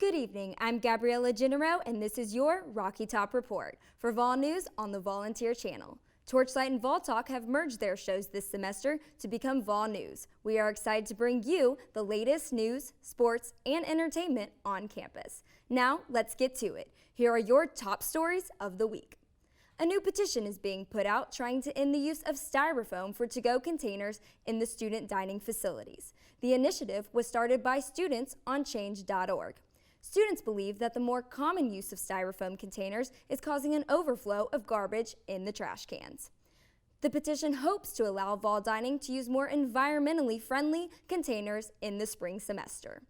Good evening, I'm Gabby Genereaux, and this is your Rocky Top Report for Vol News on the Volunteer Channel. Torchlight and Vol Talk have merged their shows this semester to become Vol News. We are excited to bring you the latest news, sports, and entertainment on campus. Now, let's get to it. Here are your top stories of the week. A new petition is being put out trying to end the use of styrofoam for to-go containers in the student dining facilities. The initiative was started by students on change.org. Students believe that the more common use of styrofoam containers is causing an overflow of garbage in the trash cans. The petition hopes to allow Vol Dining to use more environmentally friendly containers in the spring semester.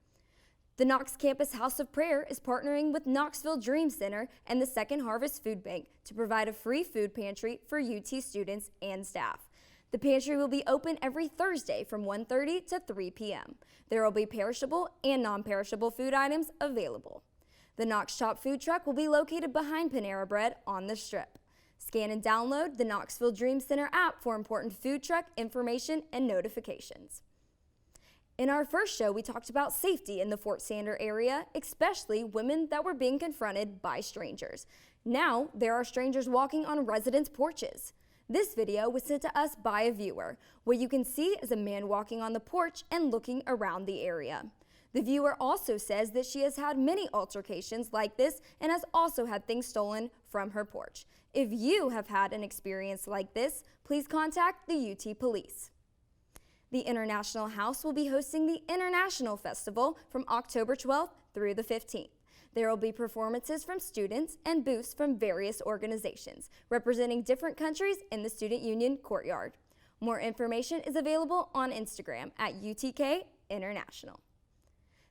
The Knox Campus House of Prayer is partnering with Knoxville Dream Center and the Second Harvest Food Bank to provide a free food pantry for UT students and staff. The pantry will be open every Thursday from 1:30 to 3 p.m. There will be perishable and non-perishable food items available. The Knox Shop food truck will be located behind Panera Bread on the Strip. Scan and download the Knoxville Dream Center app for important food truck information and notifications. In our first show, we talked about safety in the Fort Sander area, especially women that were being confronted by strangers. Now, there are strangers walking on residents' porches. This video was sent to us by a viewer. What you can see is a man walking on the porch and looking around the area. The viewer also says that she has had many altercations like this and has also had things stolen from her porch. If you have had an experience like this, please contact the UT Police. The International House will be hosting the International Festival from October 12th through the 15th. There will be performances from students and booths from various organizations representing different countries in the Student Union Courtyard. More information is available on Instagram at UTK International.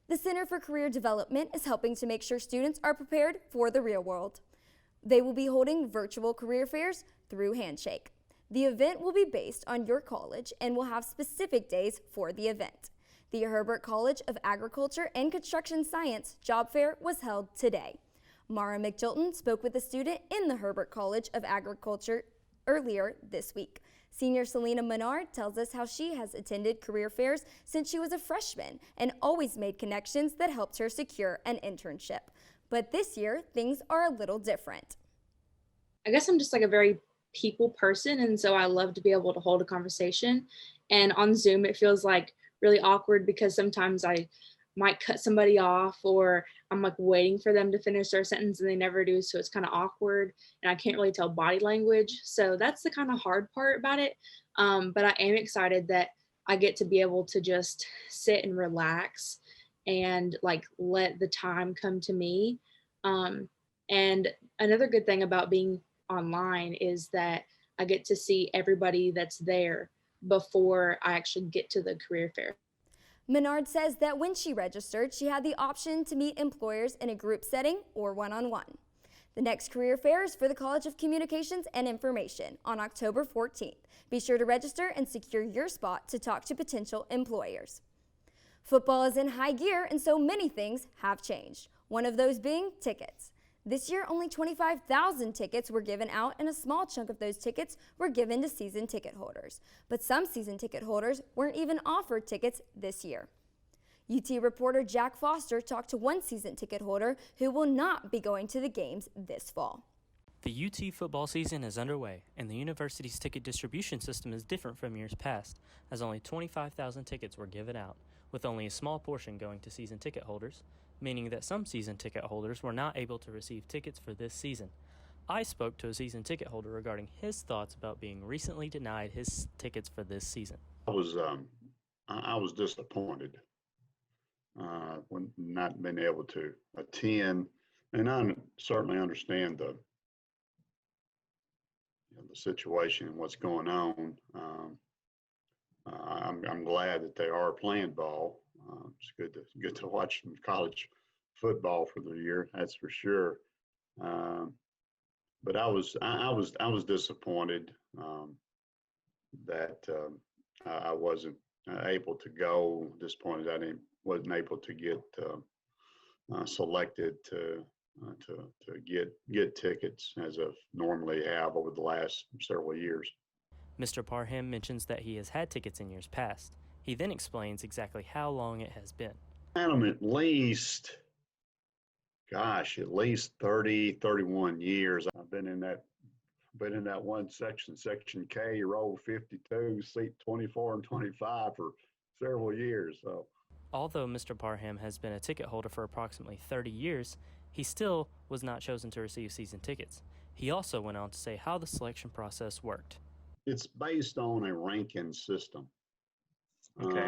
The Center for Career Development is helping to make sure students are prepared for the real world. They will be holding virtual career fairs through Handshake. The event will be based on your college and will have specific days for the event. The Herbert College of Agriculture and Construction Science Job Fair was held today. Mara McJilton spoke with a student in the Herbert College of Agriculture earlier this week. Senior Selena Menard tells us how she has attended career fairs since she was a freshman and always made connections that helped her secure an internship. But this year, things are a little different. I guess I'm just like a very people person, and so I love to be able to hold a conversation. And on Zoom, it feels like really awkward because sometimes I might cut somebody off, or I'm like waiting for them to finish their sentence and they never do, so it's kind of awkward and I can't really tell body language. So that's the kind of hard part about it. But I am excited that I get to be able to just sit and relax and like let the time come to me. And another good thing about being online is that I get to see everybody that's there before I actually get to the career fair. Menard says that when she registered, she had the option to meet employers in a group setting or one-on-one. The next career fair is for the College of Communications and Information on October 14th. Be sure to register and secure your spot to talk to potential employers. Football is in high gear, and so many things have changed. One of those being tickets. This year, only 25,000 tickets were given out, and a small chunk of those tickets were given to season ticket holders. But some season ticket holders weren't even offered tickets this year. UT reporter Jack Foster talked to one season ticket holder who will not be going to the games this fall. The UT football season is underway, and the university's ticket distribution system is different from years past, as only 25,000 tickets were given out, with only a small portion going to season ticket holders, meaning that some season ticket holders were not able to receive tickets for this season. I spoke to a season ticket holder regarding his thoughts about being recently denied his tickets for this season. I was disappointed when not being able to attend, and I certainly understand the situation and what's going on. I'm glad that they are playing ball. It's good to watch some college football for the year, that's for sure. But I was disappointed that I wasn't able to go. Disappointed I wasn't able to get selected to get tickets as I've normally have over the last several years. Mr. Parham mentions that he has had tickets in years past. He then explains exactly how long it has been. I had them at least gosh, at least 30, 31 years. I've been in that one section, Section K, row 52, seat 24 and 25 for several years. So, Although Mr. Parham has been a ticket holder for approximately 30 years, he still was not chosen to receive season tickets. He also went on to say how the selection process worked. it's based on a ranking system. Okay.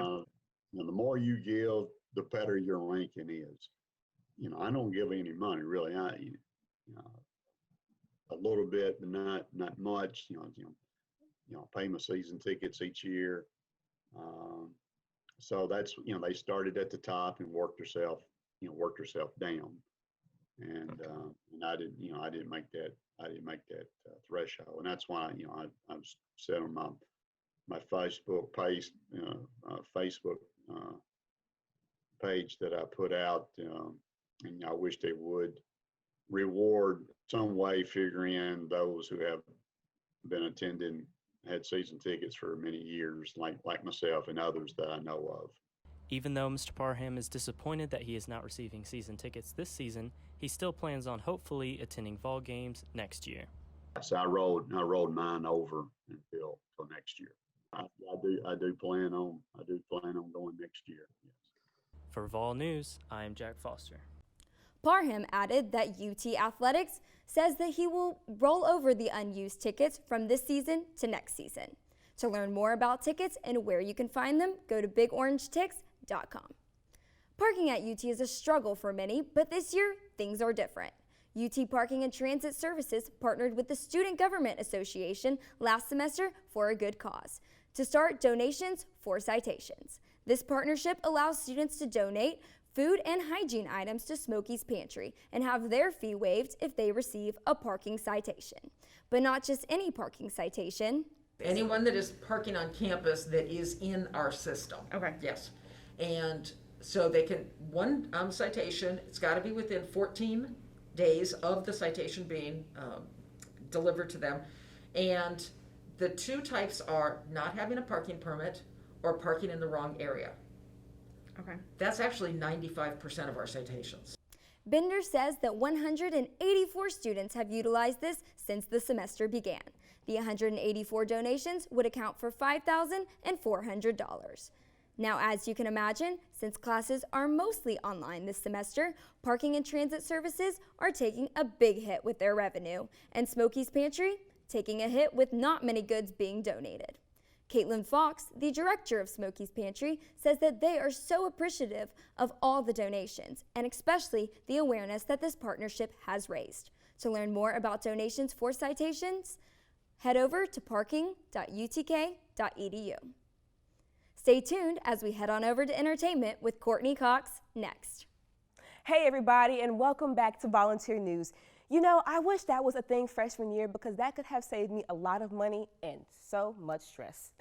The more you give, the better your ranking is. I don't give any money really. A little bit, but not much. Pay my season tickets each year. So that's they started at the top and worked herself down. And I didn't make that threshold, and that's why I've said on my Facebook page page that I put out, and I wish they would reward some way, figure in those who have been attending, had season tickets for many years, like myself and others that I know of. Even though Mr. Parham is disappointed that he is not receiving season tickets this season, he still plans on hopefully attending fall games next year. So I rolled mine over until next year. I do plan on going next year. Yes. For Vol News, I am Jack Foster. Parham added that UT Athletics says that he will roll over the unused tickets from this season to next season. To learn more about tickets and where you can find them, go to BigOrangeTix.com. Parking at UT is a struggle for many, but this year, things are different. UT Parking and Transit Services partnered with the Student Government Association last semester for a good cause, to start donations for citations. This partnership allows students to donate food and hygiene items to Smokey's Pantry and have their fee waived if they receive a parking citation. But not just any parking citation. Anyone that is parking on campus that is in our system. Okay. Yes. And so they can, one citation, it's got to be within 14 days of the citation being delivered to them. And the two types are not having a parking permit or parking in the wrong area. Okay. That's actually 95% of our citations. Bender says that 184 students have utilized this since the semester began. The 184 donations would account for $5,400. Now, as you can imagine, since classes are mostly online this semester, parking and transit services are taking a big hit with their revenue, and Smokey's Pantry taking a hit with not many goods being donated. Caitlin Fox, the director of Smokey's Pantry, says that they are so appreciative of all the donations, and especially the awareness that this partnership has raised. To learn more about donations for citations, head over to parking.utk.edu. Stay tuned as we head on over to entertainment with Courtney Cox next. Hey everybody, and welcome back to Volunteer News. I wish that was a thing freshman year because that could have saved me a lot of money and so much stress.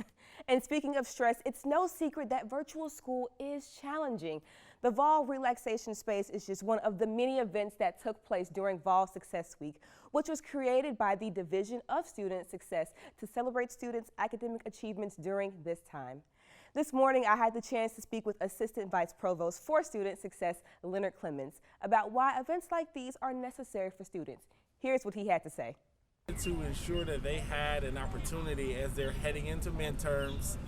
And speaking of stress, it's no secret that virtual school is challenging. The Vol Relaxation Space is just one of the many events that took place during Vol Success Week, which was created by the Division of Student Success to celebrate students' academic achievements during this time. This morning, I had the chance to speak with Assistant Vice Provost for Student Success, Leonard Clemens, about why events like these are necessary for students. Here's what he had to say. To ensure that they had an opportunity as they're heading into midterms,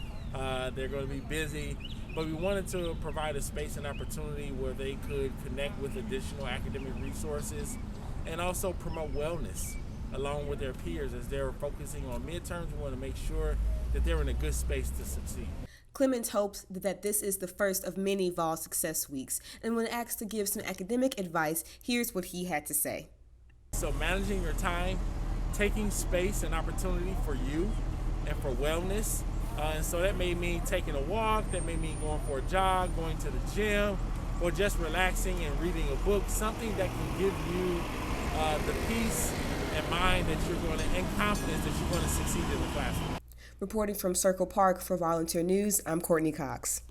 they're going to be busy, but we wanted to provide a space and opportunity where they could connect with additional academic resources and also promote wellness along with their peers as they're focusing on midterms. We want to make sure that they're in a good space to succeed. Clemens hopes that this is the first of many Vol Success Weeks, and when asked to give some academic advice, here's what he had to say. So managing your time, taking space and opportunity for you and for wellness. And so that may mean taking a walk, that may mean going for a jog, going to the gym, or just relaxing and reading a book, something that can give you the peace and mind that you're going to, and confidence that you're going to succeed in the classroom. Reporting from Circle Park for Volunteer News, I'm Courtney Cox.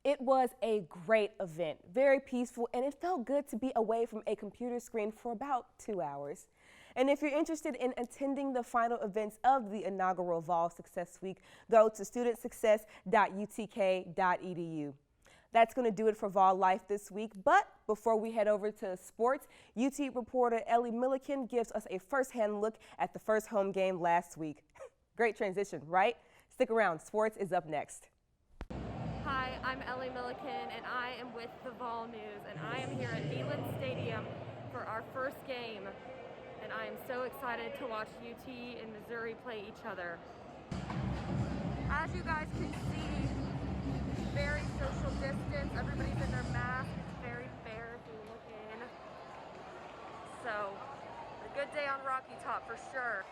It was a great event, very peaceful, and it felt good to be away from a computer screen for about 2 hours. And if you're interested in attending the final events of the inaugural Vol Success Week, go to studentsuccess.utk.edu. That's going to do it for Vol Life this week. But before we head over to sports, UT reporter Ellie Milliken gives us a first-hand look at the first home game last week. Great transition, right? Stick around. Sports is up next. Hi, I'm Ellie Milliken, and I am with the Vol News, and I am here at Neyland Stadium for our first game, and I am so excited to watch UT and Missouri play each other. As you guys can see, very social distance, everybody's in their mask, it's very fair if you look in. So, a good day on Rocky Top for sure.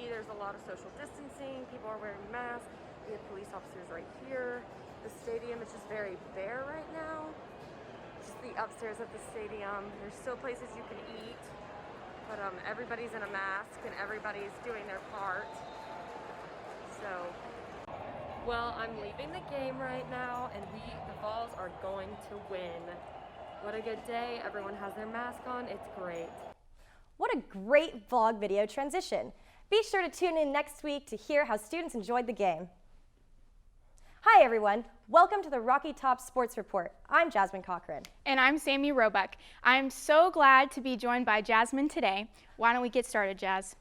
There's a lot of social distancing, people are wearing masks, we have police officers right here. The stadium is just very bare right now. Just the upstairs of the stadium. There's still places you can eat, but everybody's in a mask and everybody's doing their part. So, well, I'm leaving the game right now and the Vols are going to win. What a good day, everyone has their mask on, it's great. What a great vlog video transition. Be sure to tune in next week to hear how students enjoyed the game. Hi everyone, welcome to the Rocky Top Sports Report. I'm Jasmine Cochrane. And I'm Sami Roebuck. I'm so glad to be joined by Jasmine today. Why don't we get started, Jazz?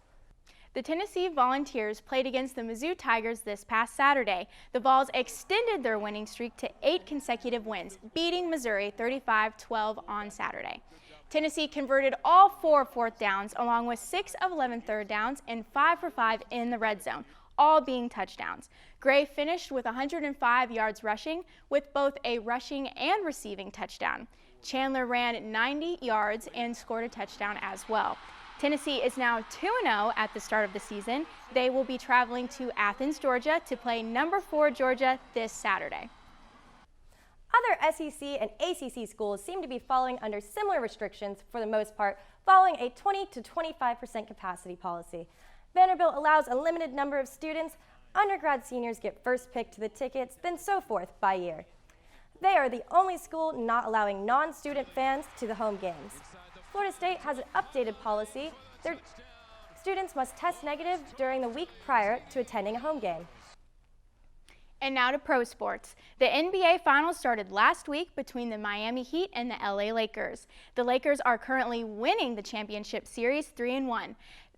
The Tennessee Volunteers played against the Mizzou Tigers this past Saturday. The Vols extended their winning streak to 8 consecutive wins, beating Missouri 35-12 on Saturday. Tennessee converted all 4 fourth downs, along with 6 of 11 third downs and 5 for 5 in the red zone, all being touchdowns. Gray finished with 105 yards rushing, with both a rushing and receiving touchdown. Chandler ran 90 yards and scored a touchdown as well. Tennessee is now 2-0 at the start of the season. They will be traveling to Athens, Georgia to play number 4 Georgia this Saturday. Other SEC and ACC schools seem to be falling under similar restrictions for the most part, following a 20 to 25% capacity policy. Vanderbilt allows a limited number of students. Undergrad seniors get first pick to the tickets, then so forth by year. They are the only school not allowing non-student fans to the home games. Florida State has an updated policy. Their students must test negative during the week prior to attending a home game. And now to pro sports. The NBA Finals started last week between the Miami Heat and the LA Lakers. The Lakers are currently winning the championship series 3-1.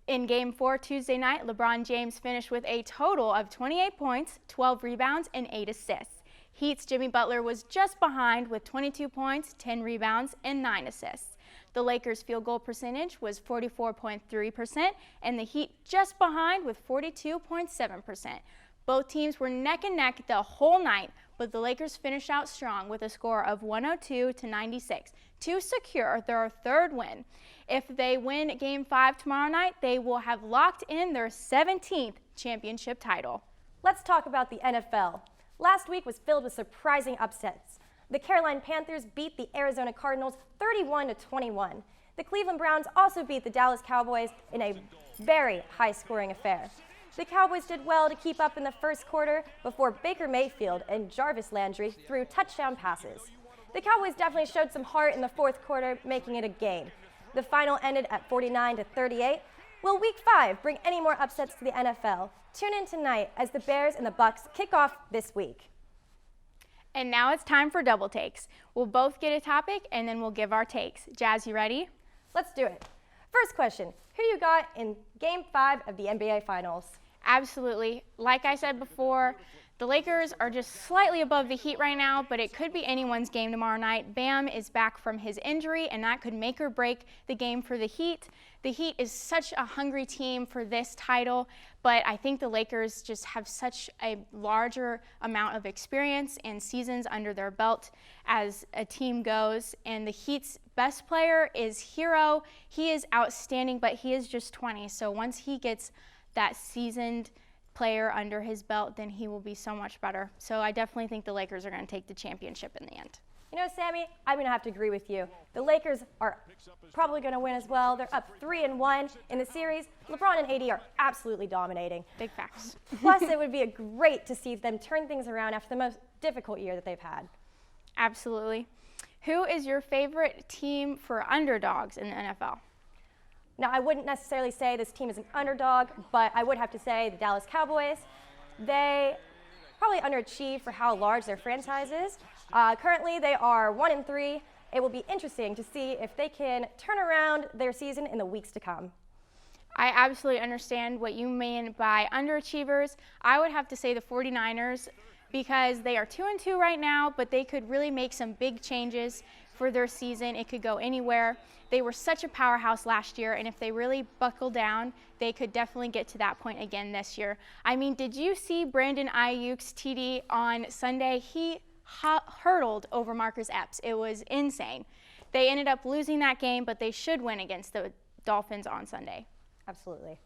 In Game 4 Tuesday night, LeBron James finished with a total of 28 points, 12 rebounds, and 8 assists. Heat's Jimmy Butler was just behind with 22 points, 10 rebounds, and 9 assists. The Lakers' field goal percentage was 44.3%, and the Heat just behind with 42.7%. Both teams were neck and neck the whole night, but the Lakers finished out strong with a score of 102-96 to secure their 3rd win. If they win Game 5 tomorrow night, they will have locked in their 17th championship title. Let's talk about the NFL. Last week was filled with surprising upsets. The Carolina Panthers beat the Arizona Cardinals 31-21. The Cleveland Browns also beat the Dallas Cowboys in a very high-scoring affair. The Cowboys did well to keep up in the first quarter before Baker Mayfield and Jarvis Landry threw touchdown passes. The Cowboys definitely showed some heart in the fourth quarter, making it a game. The final ended at 49-38. Will Week 5 bring any more upsets to the NFL? Tune in tonight as the Bears and the Bucks kick off this week. And now it's time for double takes. We'll both get a topic and then we'll give our takes. Jazz, you ready? Let's do it. First question, who you got in Game 5 of the NBA Finals? Absolutely. Like I said before, the Lakers are just slightly above the Heat right now, but it could be anyone's game tomorrow night. Bam is back from his injury, and that could make or break the game for the Heat. The Heat is such a hungry team for this title, but I think the Lakers just have such a larger amount of experience and seasons under their belt as a team goes. And the Heat's best player is Hero. He is outstanding, but he is just 20, so once he gets that seasoned player under his belt, then he will be so much better. So I definitely think the Lakers are going to take the championship in the end. You know, Sammy, I'm going to have to agree with you. The Lakers are probably going to win as well. They're up 3-1 in the series. LeBron and AD are absolutely dominating. Big facts. Plus, it would be great to see them turn things around after the most difficult year that they've had. Absolutely. Who is your favorite team for underdogs in the NFL? Now, I wouldn't necessarily say this team is an underdog, but I would have to say the Dallas Cowboys. They probably underachieved for how large their franchise is. Currently, they are 1-3. It will be interesting to see if they can turn around their season in the weeks to come. I absolutely understand what you mean by underachievers. I would have to say the 49ers, because they are 2-2 right now, but they could really make some big changes for their season. It could go anywhere. They were such a powerhouse last year, and if they really buckle down, they could definitely get to that point again this year. I mean, did you see Brandon Ayuk's TD on Sunday? He hurdled over Marcus Epps. It was insane. They ended up losing that game, but they should win against the Dolphins on Sunday. Absolutely.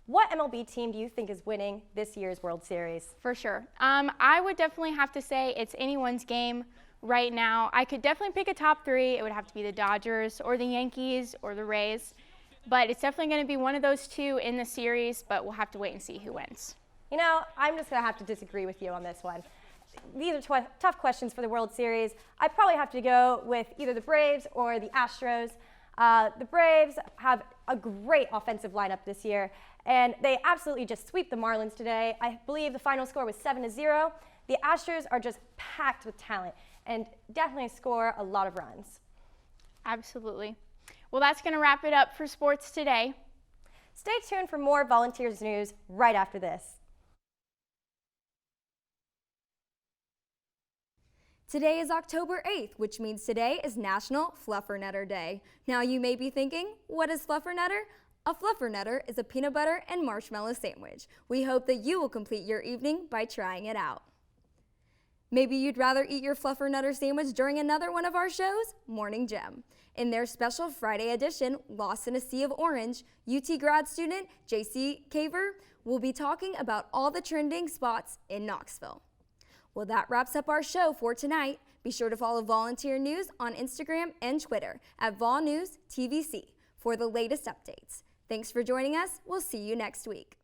What MLB team do you think is winning this year's World Series? For sure. I would definitely have to say it's anyone's game right now. I could definitely pick a top three. It would have to be the Dodgers or the Yankees or the Rays. But it's definitely going to be one of those two in the series, but we'll have to wait and see who wins. You know, I'm just going to have to disagree with you on this one. These are tough questions for the World Series. I'd probably have to go with either the Braves or the Astros. The Braves have a great offensive lineup this year, and they absolutely just sweep the Marlins today. I believe the final score was 7-0. The Astros are just packed with talent and definitely score a lot of runs. Absolutely. Well, that's going to wrap it up for sports today. Stay tuned for more Volunteers news right after this. Today is October 8th, which means today is National Fluffernutter Day. Now you may be thinking, what is Fluffernutter? A Fluffernutter is a peanut butter and marshmallow sandwich. We hope that you will complete your evening by trying it out. Maybe you'd rather eat your Fluffernutter sandwich during another one of our shows, Morning Gem. In their special Friday edition, Lost in a Sea of Orange, UT grad student JC Caver will be talking about all the trending spots in Knoxville. Well, that wraps up our show for tonight. Be sure to follow Volunteer News on Instagram and Twitter at VolNewsTVC for the latest updates. Thanks for joining us. We'll see you next week.